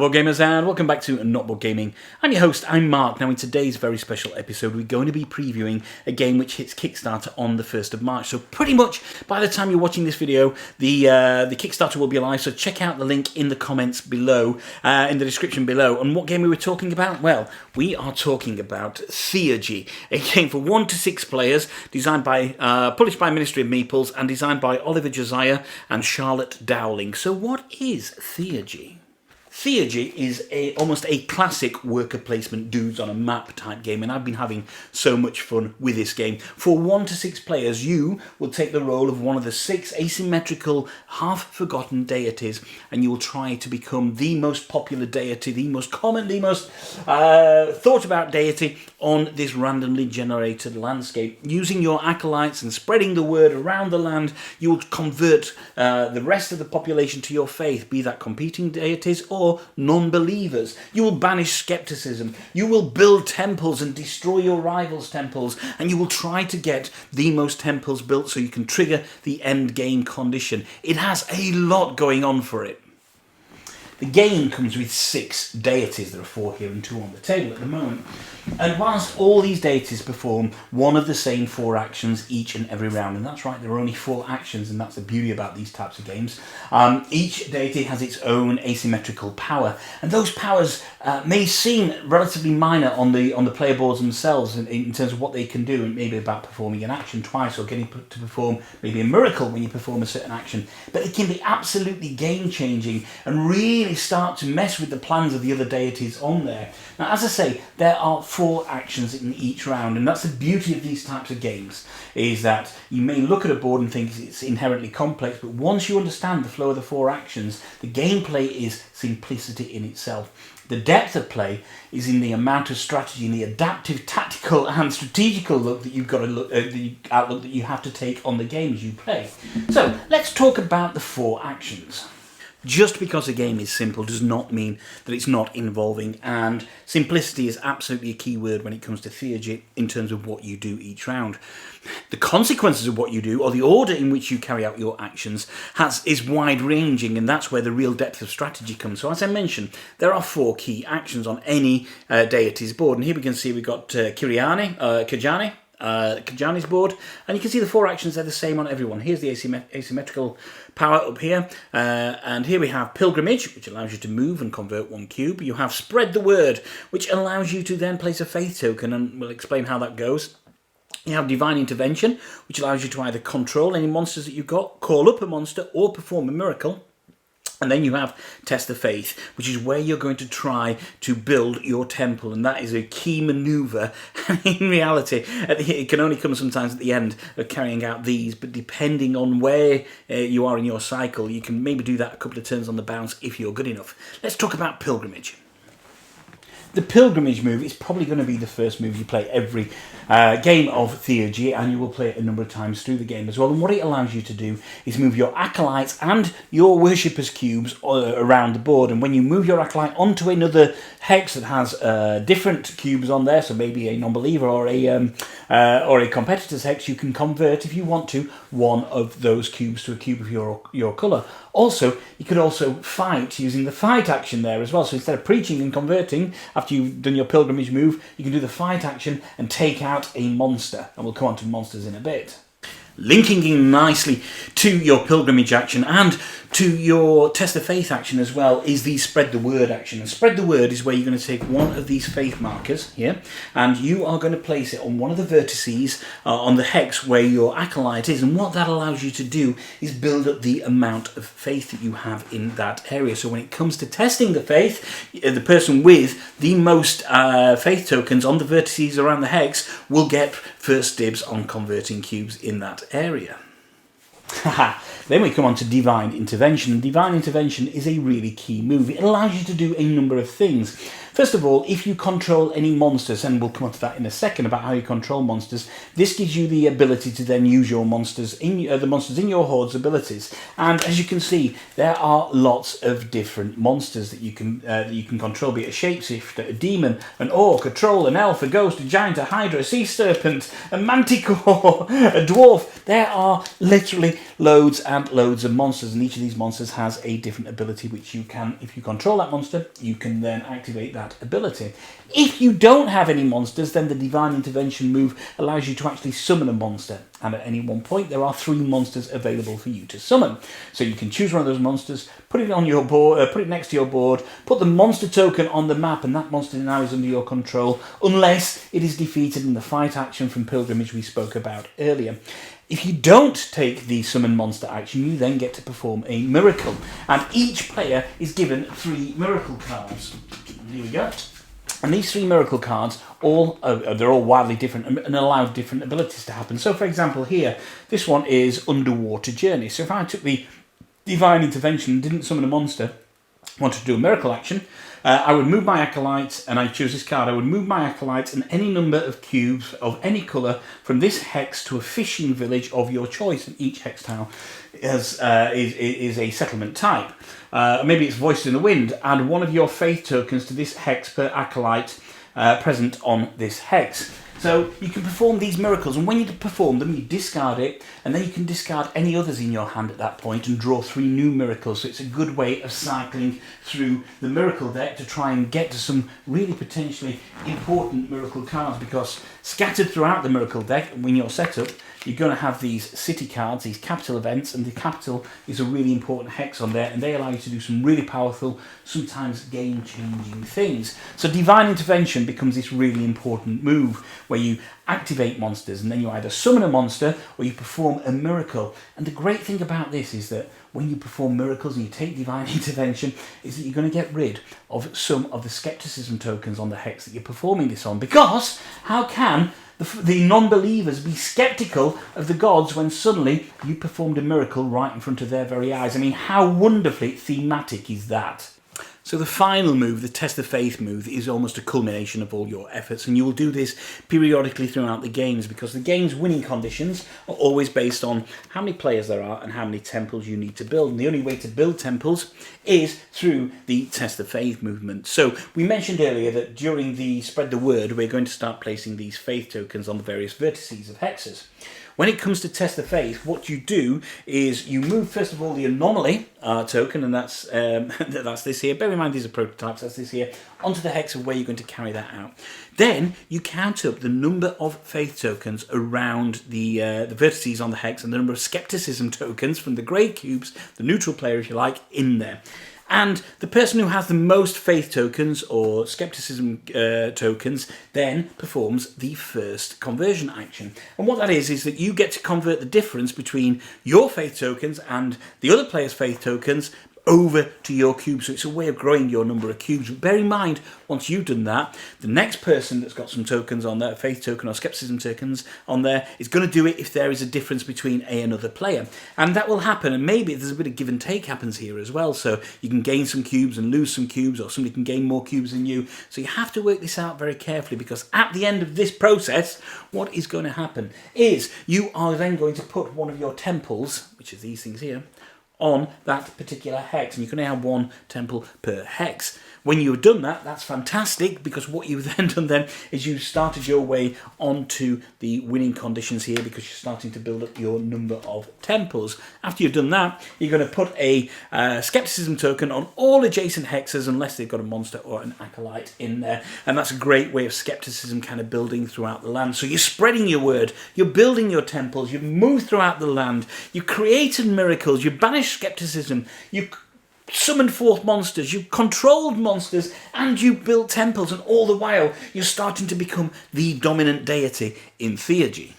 board gamers, and welcome back to Not Board Gaming. I'm your host, I'm Mark. Now in today's very special episode we're going to be previewing a game which hits Kickstarter on the 1st of March. So pretty much by the time you're watching this video the Kickstarter will be live, so check out the link in the comments below, in the description below. And what game are we talking about? Well, we are talking about Theurgy, a game for 1 to 6 players, designed by, published by Ministry of Meeples and designed by Oliver Josiah and Charlotte Dowling. So what is Theurgy? Theurgy is almost a classic worker placement dudes on a map type game, and I've been having so much fun with this game. For 1 to 6 players, you will take the role of one of the 6 asymmetrical, half-forgotten deities, and you will try to become the most popular deity, the most common, the most thought about deity on this randomly generated landscape. Using your acolytes and spreading the word around the land, you will convert the rest of the population to your faith, be that competing deities or non-believers. You will banish skepticism. You will build temples and destroy your rivals' temples, and you will try to get the most temples built so you can trigger the end game condition. It has a lot going on for it. The game comes with 6 deities. There are 4 here and 2 on the table at the moment. And whilst all these deities perform one of the same 4 actions each and every round, and that's right, there are only 4 actions, and that's the beauty about these types of games, each deity has its own asymmetrical power, and those powers may seem relatively minor on the player boards themselves in terms of what they can do, and maybe about performing an action twice or getting to perform maybe a miracle when you perform a certain action, but it can be absolutely game-changing and really start to mess with the plans of the other deities on there. Now, as I say, there are 4 actions in each round, and that's the beauty of these types of games, is that you may look at a board and think it's inherently complex, but once you understand the flow of the 4 actions, the gameplay is simplicity in itself. The depth of play is in the amount of strategy and the adaptive, tactical and strategical look that you've got to look at, the outlook that you have to take on the game as you play. So let's talk about the 4 actions. Just because a game is simple does not mean that it's not involving, and simplicity is absolutely a key word when it comes to Theurgy in terms of what you do each round. The consequences of what you do, or the order in which you carry out your actions, is wide-ranging, and that's where the real depth of strategy comes. So as I mentioned, there are 4 key actions on any deity's board, and here we can see we've got Kajani's board, and you can see the 4 actions are the same on everyone. Here's the asymmetrical power up here, and here we have Pilgrimage, which allows you to move and convert 1 cube. You have Spread the Word, which allows you to then place a faith token, and we'll explain how that goes. You have Divine Intervention, which allows you to either control any monsters that you've got, call up a monster, or perform a miracle. And then you have Test the Faith, which is where you're going to try to build your temple, and that is a key manoeuvre. In reality, it can only come sometimes at the end of carrying out these, but depending on where you are in your cycle, you can maybe do that a couple of turns on the bounce if you're good enough. Let's talk about Pilgrimage. The Pilgrimage move is probably going to be the first move you play every game of Theurgy, and you will play it a number of times through the game as well. And what it allows you to do is move your acolytes and your worshippers' cubes around the board. And when you move your acolyte onto another hex that has different cubes on there, so maybe a non-believer or a competitor's hex, you can convert, if you want to, one of those cubes to a cube of your colour. Also, you could also fight using the fight action there as well. So instead of preaching and converting after you've done your pilgrimage move, you can do the fight action and take out a monster. And we'll come on to monsters in a bit. Linking in nicely to your pilgrimage action and to your Test of Faith action as well is the Spread the Word action. And Spread the Word is where you're going to take one of these faith markers here, and you are going to place it on one of the vertices on the hex where your acolyte is. And what that allows you to do is build up the amount of faith that you have in that area. So when it comes to testing the faith, the person with the most faith tokens on the vertices around the hex will get first dibs on converting cubes in that area. Then we come on to Divine Intervention, and Divine Intervention is a really key move. It allows you to do a number of things. First of all, if you control any monsters, and we'll come on to that in a second about how you control monsters, this gives you the ability to then use your monsters the monsters in your horde's abilities. And as you can see, there are lots of different monsters that you can control, be it a shapeshifter, a demon, an orc, a troll, an elf, a ghost, a giant, a hydra, a sea serpent, a manticore, a dwarf. There are literally loads and loads of monsters, and each of these monsters has a different ability which you can, if you control that monster, you can then activate that ability. If you don't have any monsters, then the Divine Intervention move allows you to actually summon a monster, and at any one point there are 3 monsters available for you to summon. So you can choose one of those monsters, put it on your board, put it next to your board, put the monster token on the map, and that monster now is under your control, unless it is defeated in the fight action from Pilgrimage we spoke about earlier. If you don't take the summon monster action, you then get to perform a miracle, and each player is given 3 miracle cards. Here we go. And these 3 miracle cards, they're all wildly different and allow different abilities to happen. So, for example, here, this one is Underwater Journey. So if I took the Divine Intervention and didn't summon a monster, wanted to do a miracle action, I would move my acolytes, and I choose this card. I would move my acolytes and any number of cubes of any colour from this hex to a fishing village of your choice, and each hex tile is a settlement type. Maybe it's Voice in the Wind. Add 1 of your faith tokens to this hex per acolyte present on this hex. So you can perform these miracles, and when you perform them, you discard it, and then you can discard any others in your hand at that point and draw 3 new miracles. So it's a good way of cycling through the miracle deck to try and get to some really potentially important miracle cards, because scattered throughout the miracle deck, when you're set up, you're going to have these city cards, these capital events, and the capital is a really important hex on there, and they allow you to do some really powerful, sometimes game-changing things. So Divine Intervention becomes this really important move where you activate monsters, and then you either summon a monster or you perform a miracle. And the great thing about this is that when you perform miracles and you take Divine Intervention, is that you're going to get rid of some of the skepticism tokens on the hex that you're performing this on, because how can the non-believers be sceptical of the gods when suddenly you performed a miracle right in front of their very eyes? I mean, how wonderfully thematic is that? So the final move, the Test of Faith move, is almost a culmination of all your efforts, and you will do this periodically throughout the games, because the game's winning conditions are always based on how many players there are and how many temples you need to build. And the only way to build temples is through the Test of Faith movement. So we mentioned earlier that during the Spread the Word, we're going to start placing these faith tokens on the various vertices of hexes. When it comes to Test of Faith, what you do is you move, first of all, the anomaly token, and that's this here. Bear in mind these are prototypes, that's this here, onto the hex of where you're going to carry that out. Then you count up the number of faith tokens around the vertices on the hex, and the number of skepticism tokens from the grey cubes, the neutral player if you like, in there. And the person who has the most faith tokens or skepticism tokens then performs the first conversion action. And what that is that you get to convert the difference between your faith tokens and the other player's faith tokens over to your cube. So it's a way of growing your number of cubes. But bear in mind, once you've done that, the next person that's got some tokens on there, faith token or skepticism tokens on there, is going to do it if there is a difference between another player. And that will happen, and maybe there's a bit of give and take happens here as well. So you can gain some cubes and lose some cubes, or somebody can gain more cubes than you. So you have to work this out very carefully, because at the end of this process, what is going to happen is you are then going to put one of your temples, which is these things here, on that particular hex, and you can only have 1 temple per hex. When you've done that, that's fantastic, because what you've then done then is you've started your way onto the winning conditions here, because you're starting to build up your number of temples. After you've done that, you're going to put a skepticism token on all adjacent hexes, unless they've got a monster or an acolyte in there, and that's a great way of skepticism kind of building throughout the land. So you're spreading your word, you're building your temples, you've moved throughout the land, you created miracles, you banished skepticism, you summoned forth monsters, you controlled monsters, and you built temples, and all the while you're starting to become the dominant deity in Theurgy.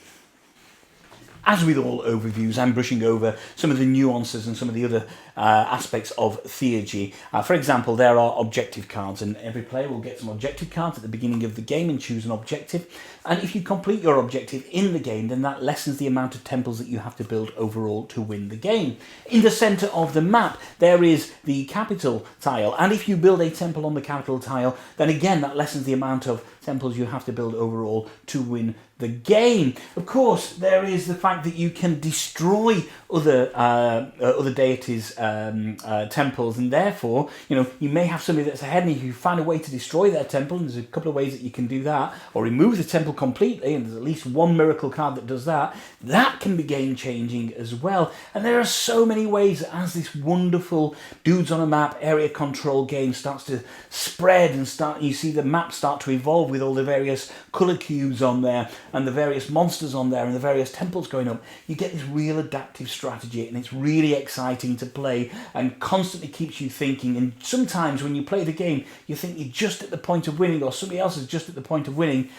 As with all overviews, I'm brushing over some of the nuances and some of the other aspects of Theurgy. For example, there are objective cards, and every player will get some objective cards at the beginning of the game and choose an objective. And if you complete your objective in the game, then that lessens the amount of temples that you have to build overall to win the game. In the centre of the map, there is the capital tile, and if you build a temple on the capital tile, then again that lessens the amount of temples you have to build overall to win the game. Of course, there is the fact that you can destroy other deities' temples, and therefore, you may have somebody that's ahead, and if you find a way to destroy their temple, and there's a couple of ways that you can do that, or remove the temple completely, and there's at least one miracle card that does that, that can be game-changing as well. And there are so many ways that as this wonderful dudes on a map area control game starts to spread and you see the map start to evolve with all the various colour cubes on there and the various monsters on there and the various temples going up, you get this real adaptive strategy, and it's really exciting to play and constantly keeps you thinking. And sometimes when you play the game, you think you're just at the point of winning, or somebody else is just at the point of winning,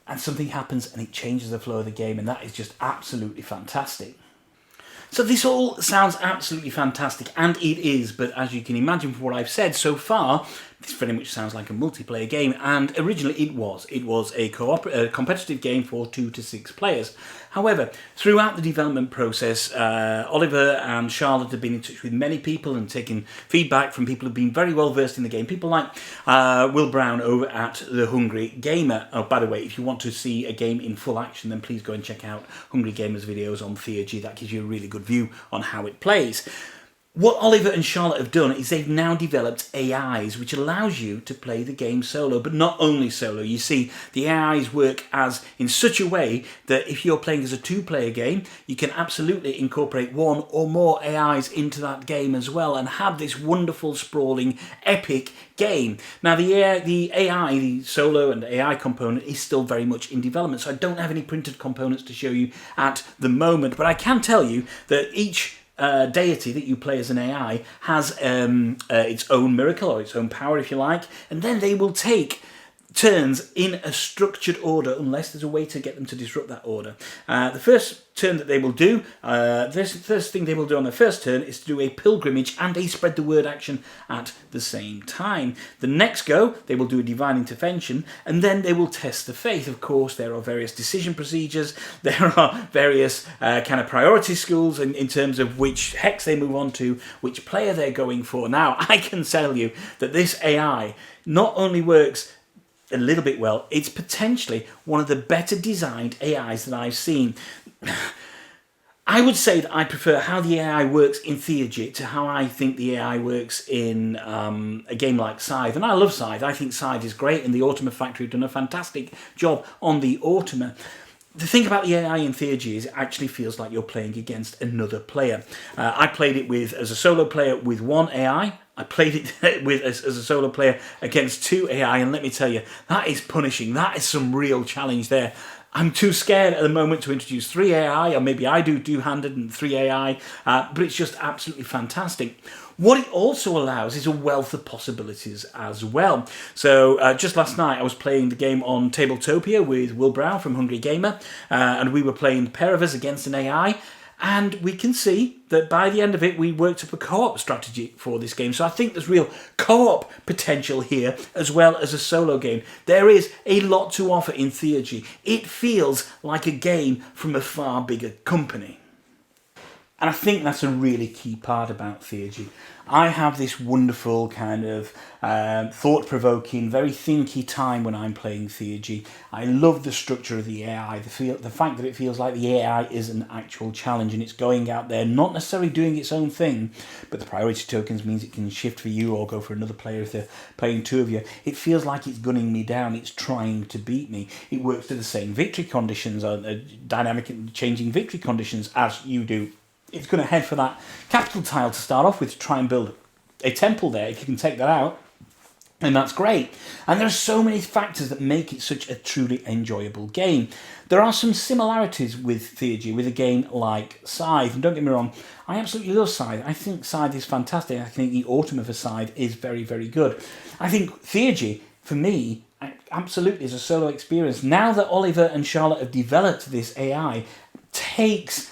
and something happens and it changes the flow of the game, and that is just absolutely fantastic. So this all sounds absolutely fantastic, and it is, but as you can imagine from what I've said so far, this very much sounds like a multiplayer game, and originally it was. It was a competitive game for 2 to 6 players. However, throughout the development process, Oliver and Charlotte have been in touch with many people and taken feedback from people who've been very well versed in the game. People like Will Brown over at The Hungry Gamer. Oh, by the way, if you want to see a game in full action, then please go and check out Hungry Gamer's videos on Theurgy. That gives you a really good view on how it plays. What Oliver and Charlotte have done is they've now developed AIs, which allows you to play the game solo, but not only solo. You see, the AIs work in such a way that if you're playing as a 2-player game, you can absolutely incorporate 1 or more AIs into that game as well and have this wonderful, sprawling, epic game. Now, the AI, the solo and AI component is still very much in development, so I don't have any printed components to show you at the moment, but I can tell you that each deity that you play as an AI has its own miracle, or its own power if you like, and then they will take turns in a structured order unless there's a way to get them to disrupt that order. The first turn that they will do, first thing they will do on their first turn is to do a pilgrimage and a spread the word action at the same time. The next go, they will do a divine intervention, and then they will test the faith. Of course, there are various decision procedures, there are various kind of priority schools in terms of which hex they move on to, which player they're going for. Now, I can tell you that this AI not only works a little bit well, it's potentially one of the better designed AIs that I've seen. I would say that I prefer how the AI works in Theurgy to how I think the AI works in a game like Scythe. And I love Scythe. I think Scythe is great, and the Automa Factory have done a fantastic job on the Automa. The thing about the AI in Theurgy is it actually feels like you're playing against another player. I played it as a solo player with 1 AI. I played it as a solo player against 2 AI, and let me tell you, that is punishing. That is some real challenge there. I'm too scared at the moment to introduce 3 AI, or maybe I do 2-handed and 3 AI, but it's just absolutely fantastic. What it also allows is a wealth of possibilities as well. So just last night I was playing the game on Tabletopia with Will Brown from Hungry Gamer, and we were playing a pair of us against an AI, and we can see that by the end of it we worked up a co-op strategy for this game. So I think there's real co-op potential here as well as a solo game. There is a lot to offer in Theurgy. It feels like a game from a far bigger company. And I think that's a really key part about Theurgy. I have this wonderful kind of thought-provoking, very thinky time when I'm playing Theurgy. I love the structure of the AI, the fact that it feels like the AI is an actual challenge and it's going out there, not necessarily doing its own thing, but the priority tokens means it can shift for you or go for another player if they're playing 2 of you. It feels like it's gunning me down, it's trying to beat me. It works to the same victory conditions, dynamic and changing victory conditions as you do. It's going to head for that capital tile to start off with to try and build a temple there. If you can take that out, and that's great. And there are so many factors that make it such a truly enjoyable game. There are some similarities with Theurgy, with a game like Scythe. And don't get me wrong, I absolutely love Scythe. I think Scythe is fantastic. I think the Automa for Scythe is very, very good. I think Theurgy, for me, absolutely is a solo experience. Now that Oliver and Charlotte have developed this AI, takes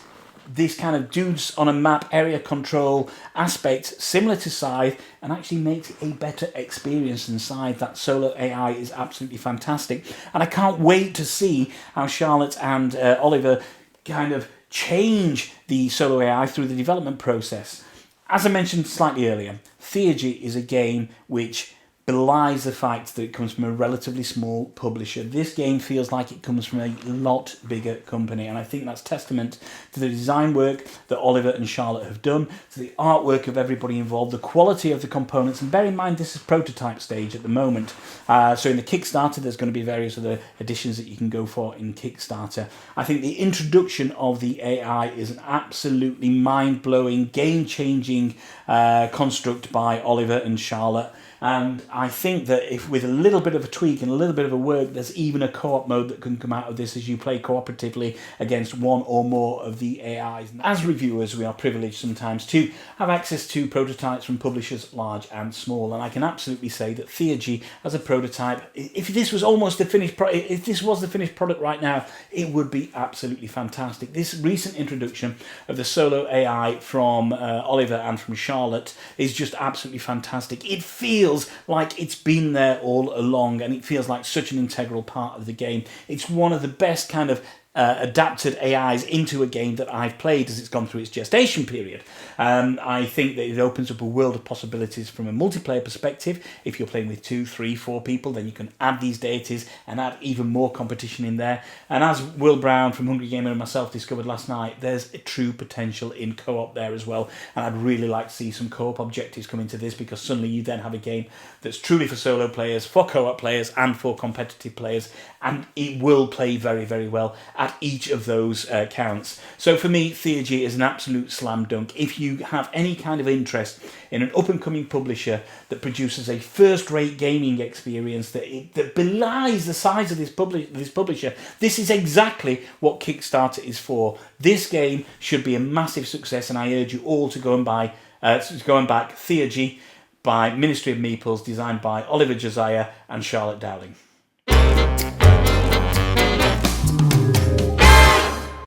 this kind of dudes on a map area control aspect similar to Scythe, and actually makes it a better experience than Scythe. That solo AI is absolutely fantastic, and I can't wait to see how Charlotte and Oliver kind of change the solo AI through the development process. As I mentioned slightly earlier, Theurgy is a game which belies the fact that it comes from a relatively small publisher. This game feels like it comes from a lot bigger company, and I think that's testament to the design work that Oliver and Charlotte have done, to the artwork of everybody involved, the quality of the components, and bear in mind this is prototype stage at the moment. So in the Kickstarter there's going to be various other additions that you can go for in Kickstarter. I think the introduction of the AI is an absolutely mind-blowing, game-changing construct by Oliver and Charlotte. And I think that if with a little bit of a tweak and a little bit of a work, there's even a co-op mode that can come out of this as you play cooperatively against one or more of the AIs. As reviewers, we are privileged sometimes to have access to prototypes from publishers large and small, and I can absolutely say that Theurgy as a prototype, if this was almost the finished if this was the finished product right now, it would be absolutely fantastic. This recent introduction of the solo AI from Oliver and from Charlotte is just absolutely fantastic. It feels like it's been there all along, and it feels like such an integral part of the game. It's one of the best kind of adapted AIs into a game that I've played as it's gone through its gestation period. I think that it opens up a world of possibilities from a multiplayer perspective. If you're playing with 2, 3, 4 people, then you can add these deities and add even more competition in there. And as Will Brown from Hungry Gamer and myself discovered last night, there's a true potential in co-op there as well. And I'd really like to see some co-op objectives come into this, because suddenly you then have a game that's truly for solo players, for co-op players, and for competitive players. And it will play very, very well at each of those counts. So for me, Theurgy is an absolute slam dunk. If you have any kind of interest in an up-and-coming publisher that produces a first-rate gaming experience that belies the size of this publisher, this is exactly what Kickstarter is for. This game should be a massive success, and I urge you all to go and back Theurgy by Ministry of Meeples, designed by Oliver Josiah and Charlotte Dowling.